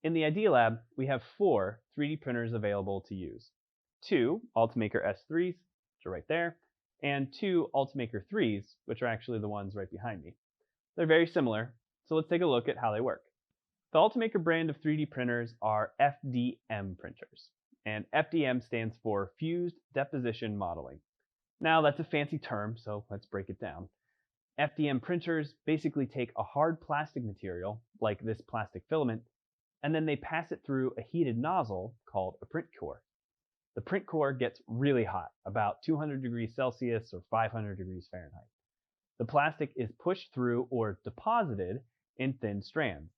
In the Idea Lab, we have 4 3D printers available to use. 2 Ultimaker S3s, which are right there, and 2 Ultimaker 3s, which are actually the ones right behind me. They're very similar, so let's take a look at how they work. The Ultimaker brand of 3D printers are FDM printers, and FDM stands for Fused Deposition Modeling. Now that's a fancy term, so let's break it down. FDM printers basically take a hard plastic material, like this plastic filament, and then they pass it through a heated nozzle called a print core. The print core gets really hot, about 200 degrees Celsius or 500 degrees Fahrenheit. The plastic is pushed through or deposited in thin strands.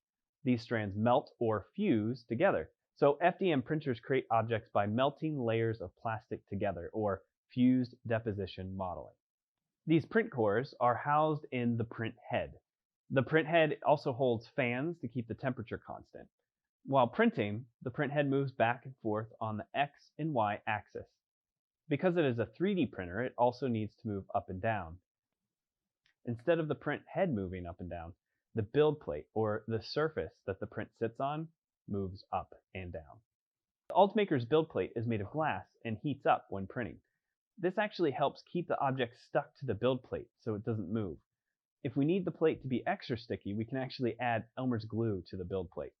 These strands melt or fuse together. So FDM printers create objects by melting layers of plastic together, or fused deposition modeling. These print cores are housed in the print head. The print head also holds fans to keep the temperature constant. While printing, the print head moves back and forth on the X and Y axis. Because it is a 3D printer, it also needs to move up and down. Instead of the print head moving up and down, the build plate, or the surface that the print sits on, moves up and down. The Ultimaker's build plate is made of glass and heats up when printing. This actually helps keep the object stuck to the build plate so it doesn't move. If we need the plate to be extra sticky, we can actually add Elmer's glue to the build plate.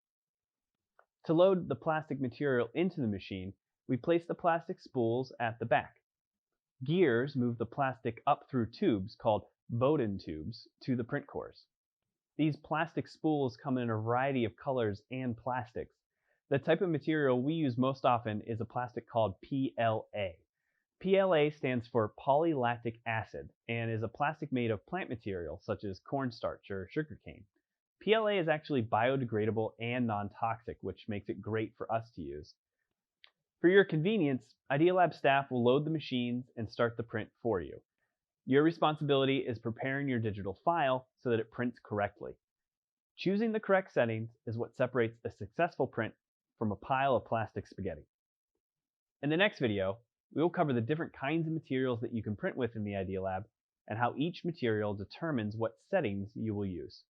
To load the plastic material into the machine, we place the plastic spools at the back. Gears move the plastic up through tubes called Bowden tubes to the print cores. These plastic spools come in a variety of colors and plastics. The type of material we use most often is a plastic called PLA. PLA stands for polylactic acid and is a plastic made of plant material such as cornstarch or sugarcane. PLA is actually biodegradable and non-toxic, which makes it great for us to use. For your convenience, Idea Lab staff will load the machines and start the print for you. Your responsibility is preparing your digital file so that it prints correctly. Choosing the correct settings is what separates a successful print from a pile of plastic spaghetti. In the next video, we will cover the different kinds of materials that you can print with in the Idea Lab and how each material determines what settings you will use.